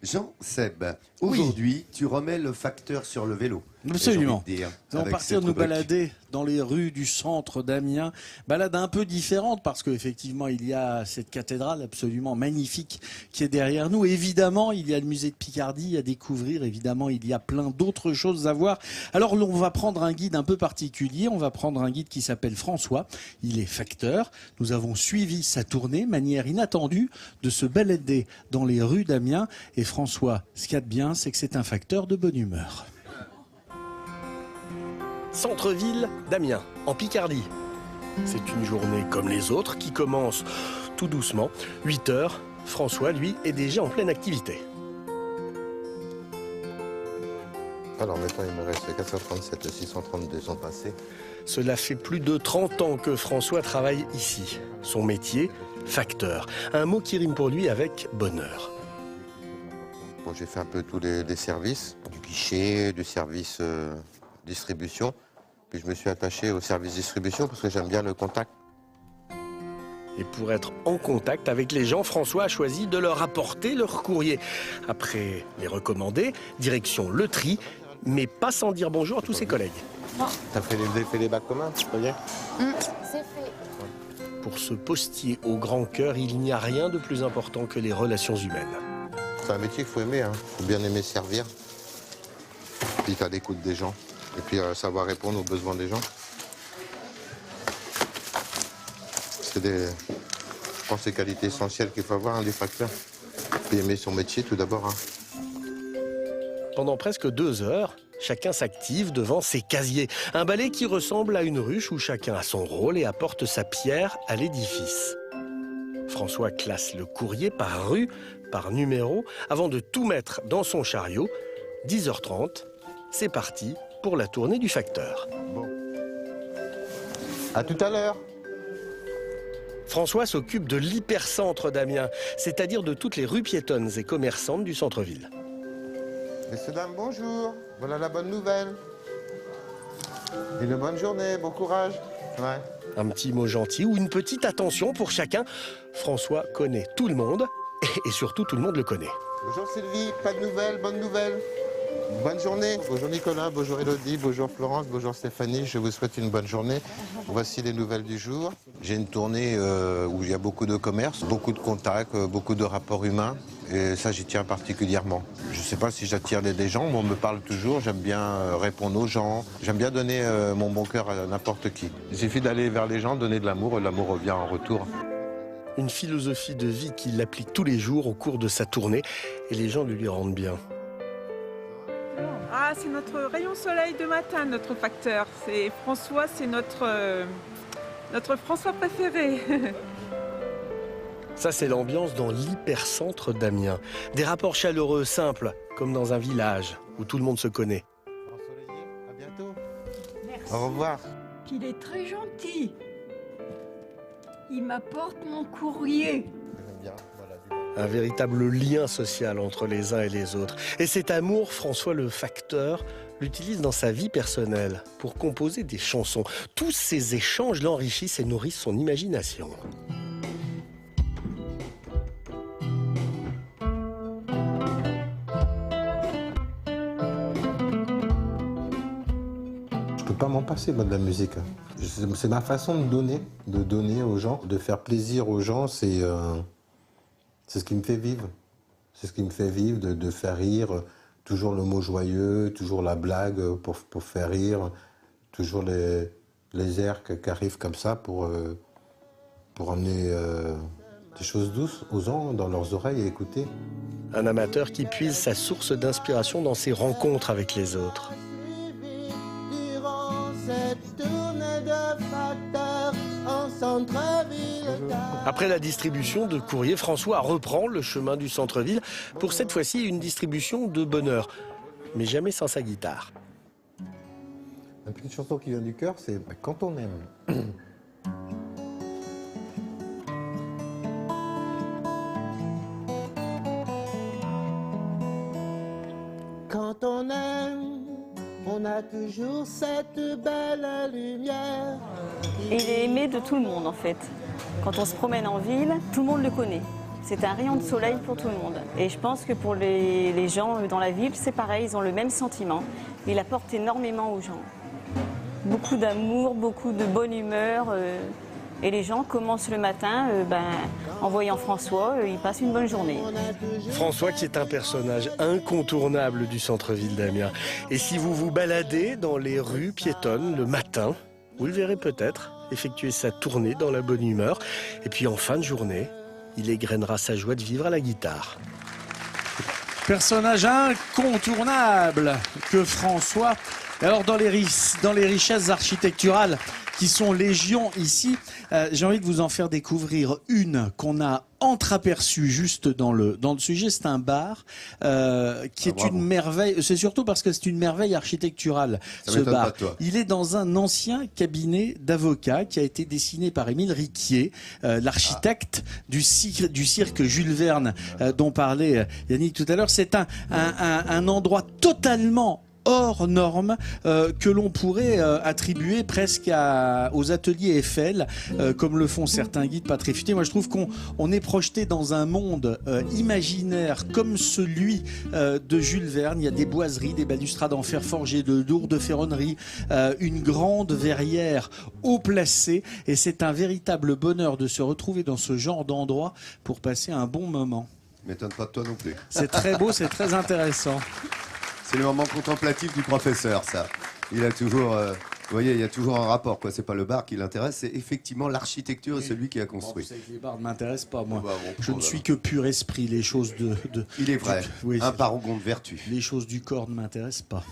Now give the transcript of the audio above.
Jean Seb, aujourd'hui, tu remets le facteur sur le vélo. Absolument. Dire, Nous allons partir nous balader dans les rues du centre d'Amiens. Balade un peu différente parce qu'effectivement, il y a cette cathédrale absolument magnifique qui est derrière nous. Évidemment, il y a le musée de Picardie à découvrir. Évidemment, il y a plein d'autres choses à voir. Alors, on va prendre un guide un peu particulier. On va prendre un guide qui s'appelle François. Il est facteur. Nous avons suivi sa tournée, manière inattendue de se balader dans les rues d'Amiens. Et François, ce qu'il y a de bien, c'est que c'est un facteur de bonne humeur. Centre-ville d'Amiens, en Picardie. C'est une journée comme les autres qui commence tout doucement. 8 heures, François, lui, est déjà en pleine activité. Alors maintenant, il me reste 437, 632 sont passés. Cela fait plus de 30 ans que François travaille ici. Son métier, facteur. Un mot qui rime pour lui avec bonheur. Bon, j'ai fait un peu tous les services, du guichet, du service distribution. Puis je me suis attaché au service distribution parce que j'aime bien le contact. Et pour être en contact avec les gens, François a choisi de leur apporter leur courrier. Après les recommander, direction le tri, mais pas sans dire bonjour à tous ses collègues. T'as fait les bacs communs, ça y est ? C'est fait. Pour ce postier au grand cœur, il n'y a rien de plus important que les relations humaines. C'est un métier qu'il faut aimer, hein. Faut bien aimer servir. Puis t'as l'écoute des gens. Et puis savoir répondre aux besoins des gens. Je pense que c'est des qualités essentielles qu'il faut avoir, hein, du facteur. Puis aimer son métier tout d'abord. Hein. Pendant presque 2 heures, chacun s'active devant ses casiers. Un balai qui ressemble à une ruche où chacun a son rôle et apporte sa pierre à l'édifice. François classe le courrier par rue, par numéro, avant de tout mettre dans son chariot. 10h30, c'est parti pour la tournée du facteur. Bon. À tout à l'heure. François s'occupe de l'hypercentre d'Amiens, c'est-à-dire de toutes les rues piétonnes et commerçantes du centre-ville. Messieurs, dames, bonjour. Voilà la bonne nouvelle. Une bonne journée, bon courage. Ouais. Un petit mot gentil ou une petite attention pour chacun. François connaît tout le monde et surtout tout le monde le connaît. Bonjour Sylvie, pas de nouvelles, bonne nouvelle. Bonne journée. Bonjour Nicolas, bonjour Elodie, bonjour Florence, bonjour Stéphanie. Je vous souhaite une bonne journée. Voici les nouvelles du jour. J'ai une tournée où il y a beaucoup de commerce, beaucoup de contacts, beaucoup de rapports humains. Et ça, j'y tiens particulièrement. Je ne sais pas si j'attire des gens, mais on me parle toujours. J'aime bien répondre aux gens. J'aime bien donner mon bon cœur à n'importe qui. Il suffit d'aller vers les gens, donner de l'amour, et l'amour revient en retour. Une philosophie de vie qu'il applique tous les jours au cours de sa tournée. Et les gens lui rendent bien. Ah, c'est notre rayon soleil de matin, notre facteur. C'est François, c'est notre François préféré. Ça, c'est l'ambiance dans l'hypercentre d'Amiens. Des rapports chaleureux, simples, comme dans un village où tout le monde se connaît. Ensoleillé, à bientôt. Merci. Au revoir. Il est très gentil. Il m'apporte mon courrier. J'aime bien, voilà, Un véritable lien social entre les uns et les autres. Et cet amour, François le facteur l'utilise dans sa vie personnelle pour composer des chansons. Tous ces échanges l'enrichissent et nourrissent son imagination. Je peux pas m'en passer, moi, de la musique. C'est ma façon de donner aux gens, de faire plaisir aux gens, c'est ce qui me fait vivre. C'est ce qui me fait vivre, de faire rire, toujours le mot joyeux, toujours la blague pour faire rire, toujours les airs qui arrivent comme ça pour emmener des choses douces aux gens dans leurs oreilles à écouter. Un amateur qui puise sa source d'inspiration dans ses rencontres avec les autres. Après la distribution de courrier, François reprend le chemin du centre-ville pour cette fois-ci une distribution de bonheur, mais jamais sans sa guitare. Une chanson qui vient du cœur, c'est Quand on aime. Quand on aime, on a toujours cette belle lumière. Et il est aimé de tout le monde en fait. Quand on se promène en ville, tout le monde le connaît. C'est un rayon de soleil pour tout le monde. Et je pense que pour les gens dans la ville, c'est pareil, ils ont le même sentiment. Il apporte énormément aux gens. Beaucoup d'amour, beaucoup de bonne humeur. Et les gens commencent le matin en voyant François, ils passent une bonne journée. François qui est un personnage incontournable du centre-ville d'Amiens. Et si vous vous baladez dans les rues piétonnes le matin, vous le verrez peut-être effectuer sa tournée dans la bonne humeur. Et puis en fin de journée, il égrènera sa joie de vivre à la guitare. Personnage incontournable que François. Alors dans les richesses architecturales qui sont légion ici, j'ai envie de vous en faire découvrir une qu'on a entreaperçue juste dans le sujet. C'est un bar qui est une merveille. C'est surtout parce que c'est une merveille architecturale, ce bar. Il est dans un ancien cabinet d'avocats qui a été dessiné par Émile Riquier, l'architecte du cirque Jules Verne dont parlait Yannick tout à l'heure. C'est un endroit totalement hors norme que l'on pourrait attribuer presque aux ateliers Eiffel, comme le font certains guides pas très futés. Moi, je trouve qu'on est projeté dans un monde imaginaire comme celui de Jules Verne. Il y a des boiseries, des balustrades en fer forgé, de lourdes ferronneries, une grande verrière haut placée. Et c'est un véritable bonheur de se retrouver dans ce genre d'endroit pour passer un bon moment. M'étonne pas de toi non plus. C'est très beau, c'est très intéressant. C'est le moment contemplatif du professeur, ça. Il a toujours, vous voyez, il y a toujours un rapport, quoi. C'est pas le bar qui l'intéresse, c'est effectivement l'architecture et celui qui a construit. Bon, les bars ne m'intéressent pas, moi. Bon, je ne suis que pur esprit. Les choses Il est vrai. Oui, un paragon de vertu. Les choses du corps ne m'intéressent pas.